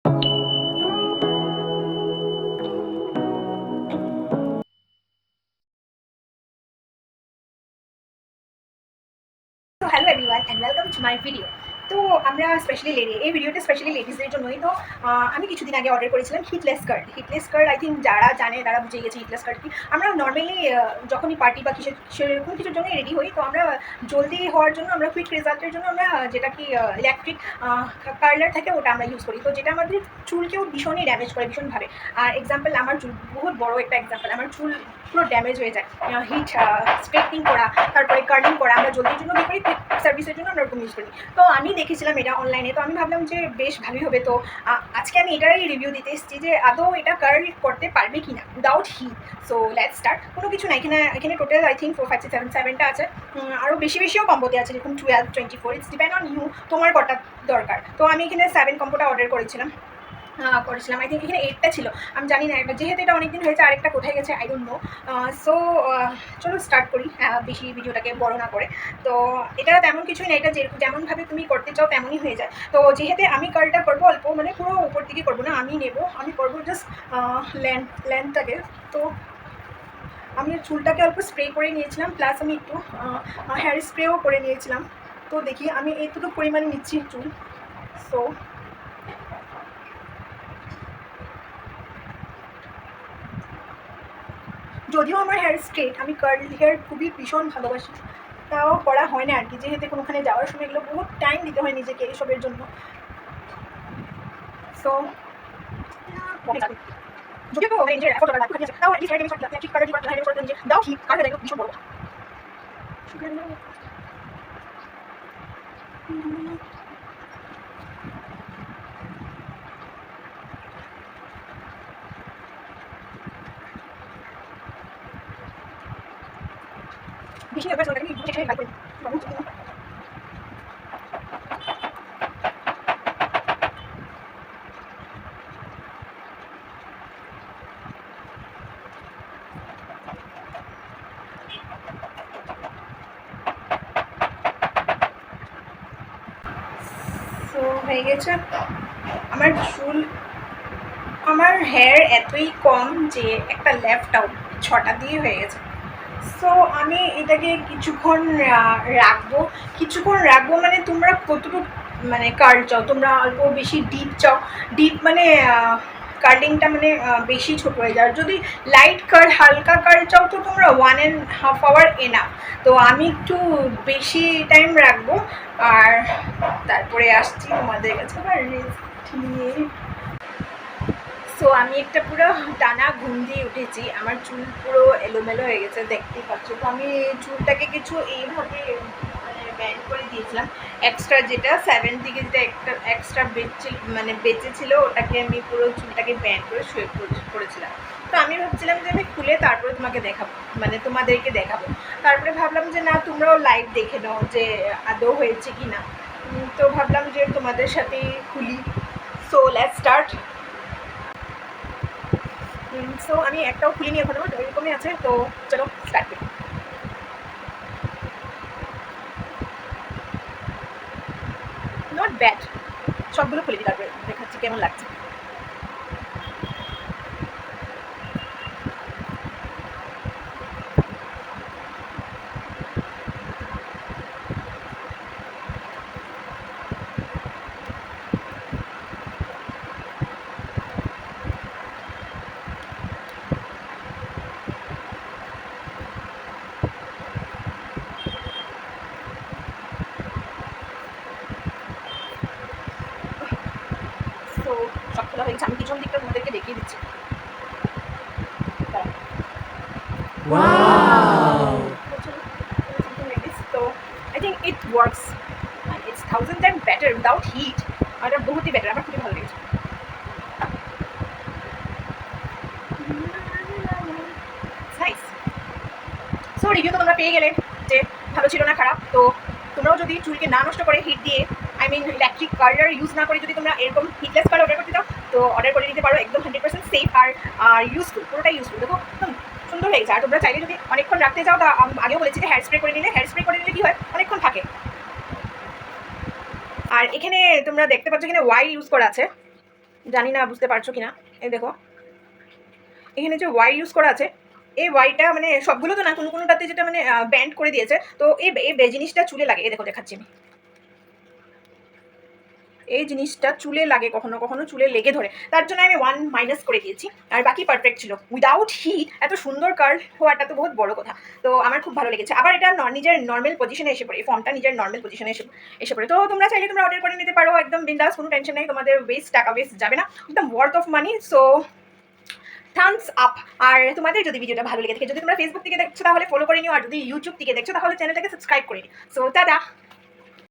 Hello everyone and welcome to my video. তো আমরা specially এই ভিডিওটা স্পেশালি লেডিসদের জন্যই। তো আমি কিছুদিন আগে অর্ডার করেছিলাম হিটলেস স্কার্ট। আই থিঙ্ক যারা জানে তারা বুঝে গেছে হিটলেস স্কার্ট কি। আমরা নর্মালি যখনই পার্টি বা সেরকম কিছুর জন্য রেডি হই, তো আমরা জলদি হওয়ার জন্য, আমরা কুইক রেজাল্টের জন্য আমরা যেটা কি ইলেকট্রিক কার্লার থাকে ওটা আমরা ইউজ করি। তো যেটা আমাদের চুলকেও ভীষণই ড্যামেজ করে ভীষণভাবে। আর এক্সাম্পল, আমার চুল বহুত বড় একটা এক্সাম্পল, আমার চুল পুরো ড্যামেজ হয়ে যায়। হিট স্ট্রেটনিং করা, তারপরে কার্লিং করা, আমরা জলদির জন্য কী করি, কুইক সার্ভিসের জন্য আমরা ওরকম ইউজ করি। তো আমি দেখেছিলাম এটা অনলাইনে, তো আমি ভাবলাম যে বেশ ভালোই হবে। তো আজকে আমি এটারই রিভিউ দিতে এসেছি যে আদৌ এটা কার্ল করতে পারবে কি না without heat. So let's start. কোনো কিছু না, এখানে টোটাল আই থিঙ্ক 4, 5, 6, 7, 7টা আছে। আরও বেশিও কম্বোতে আছে, যেরকম 12, 24, ইটস ডিপেন্ড অন ইউ, তোমার কটা দরকার। তো আমি এখানে 7 কম্বোটা অর্ডার করেছিলাম। আই থিঙ্ক এখানে 8টা ছিল, আমি জানি না, যেহেতু এটা অনেকদিন হয়েছে আরেকটা কোথায় গেছে আই ডোন্ট নো। সো চলো স্টার্ট করি, বেশি ভিডিওটাকে বড় না করে। তো এটা তেমন কিছুই না, এটা যেমনভাবে তুমি করতে চাও তেমনই হয়ে যায়। তো যেহেতু আমি কার্লটা করবো অল্প, মানে পুরো উপর দিকে করবো না, আমি করবো জাস্ট লেন্থটাকে। তো আমি চুলটাকে অল্প স্প্রে করে নিয়েছিলাম, প্লাস আমি একটু হেয়ার স্প্রেও করে নিয়েছিলাম। তো দেখি আমি এইটুকু পরিমাণে নিচ্ছি চুল। সো যদিও আমার হেয়ার স্ট্রেট, আমি কার্ল হেয়ার খুবই ভীষণ ভালোবাসি, তাও করা হয় না আর কি, যেহেতু কোনোখানে যাওয়ার সময় এগুলো বহুত টাইম দিতে হয় নিজেকে এসবের জন্য। সো যদিও নিজের এফোর্ট করা লাগবে, তাও অ্যাটলিস্ট হেয়ার ড্যামেজ ঠিক কাটার জীবন হেয়ার ড্যামেজ করে দাও, ঠিক কাটা দেখো ভীষণ বড়। বেশি ব্যাপার চলে গেলে ঠিক লাগবে। সো হয়ে গেছে আমার চুল। আমার হেয়ার এতই কম যে একটা লেফট আউট 6টা দিয়ে হয়ে গেছে। সো আমি এটাকে কিছুক্ষণ রাখবো মানে তোমরা কতটুকু মানে কার্ল চাও, তোমরা অল্প বেশি ডিপ চাও, ডিপ মানে কার্লিংটা মানে বেশি ছোট হয়ে যায়। যদি লাইট কার্ল, হালকা কার্ল চাও তো তোমরা 1.5 আওয়ার এনাফ। তো আমি একটু বেশি টাইম রাখবো, আর তারপরে আসছি তোমাদের কাছে আবার রেস্ট নিয়ে। সো আমি একটা পুরো টানা ঘুম দিয়ে উঠেছি, আমার চুল পুরো এলোমেলো হয়ে গেছে, দেখতেই পাচ্ছ। তো আমি চুলটাকে কিছু এইভাবে মানে ব্যান্ড করে দিয়েছিলাম। এক্সট্রা যেটা 7 দিকে যেটা একটা এক্সট্রা বেঁচেছিল ওটাকে আমি পুরো চুলটাকে ব্যান্ড করে শুয়ে করেছিলাম। তো আমি ভাবছিলাম যে আমি খুলে তারপরে তোমাদেরকে দেখাবো। তারপরে ভাবলাম যে না, তোমরাও লাইভ দেখে নাও যে আদৌ হয়েছে কি না। তো ভাবলাম যে তোমাদের সাথেই খুলি। So let's start. সো আমি একটাও খুলিনি এখনো, এরকমই আছে। তো চলো স্টার্ট করি। নট ব্যাড, সবগুলো খুলে দিই, তারপরে দেখাচ্ছি কেমন লাগছে। তো সব খোলা হয়ে গেছে, আমি পিছন দিকটা তোমাদেরকে দেখিয়ে দিচ্ছি। তো I think it works, it's 1000 time better without heat. আর এটা বহুতই বেটার, আমার খুবই ভালো লেগেছে। নাইস। সো রিভিউ তো তোমরা পেয়ে গেলে যে ভালো ছিল না খারাপ। তো তোমরাও যদি চুলকে না নষ্ট করে হিট দিয়ে, I mean electric curler use না করে যদি তোমরা এরকম হিটলেস কার্ল অর্ডার করতে চাও, তো অর্ডার করে নিতে পারো। একদম 100% সেফ আর ইউজফুল, পুরোটাই ইউজফুল। দেখো একদম সুন্দর হয়ে গেছে। আর তোমরা চাইলে যদি অনেকক্ষণ রাখতে চাও, তা আগেও বলেছি যে হেয়ার স্প্রে করে নিলে কী হয়, অনেকক্ষণ থাকে। আর এখানে তোমরা দেখতে পাচ্ছ এখানে ওয়াই ইউজ করা আছে। জানি না বুঝতে পারছো কিনা। এই দেখো এখানে যে ওয়াই ইউজ করা আছে, এই ওয়াইটা মানে সবগুলো তো না, কোনোটাতে যেটা মানে ব্যান্ড করে দিয়েছে, তো এই জিনিসটা চুলে লাগে। এই দেখো দেখাচ্ছি আমি, এই জিনিসটা চুলে লাগে, কখনো কখনো চুলে লেগে ধরে, তার জন্য আমি 1 মাইনাস করে দিয়েছি। আর বাকি পারফেক্ট ছিল। উইদাউট হিট এত সুন্দর কার্ল হওয়াটা তো বহুত বড় কথা। তো আমার খুব ভালো লেগেছে। আবার এটা নিজের নর্মাল পজিশনে এসে পড়ে, এই ফর্মটা নিজের নর্মাল পজিশনে এসে পড়ে। তো তোমরা চাইলে তোমরা অর্ডার করে নিতে পারো, একদম বিন্দাস, কোনো টেনশন নেই, তোমাদের টাকা ওয়েস্ট যাবে না, একদম worth of money. So thumbs up. আর তোমাদের যদি ভিডিওটা ভালো লেগে থাকে, যদি তোমরা ফেসবুক থেকে দেখছো তাহলে ফলো করে নিও, আর যদি ইউটিউব থেকে দেখছো তাহলে চ্যানেলটাকে সাবস্ক্রাইব করে নিও। So tata.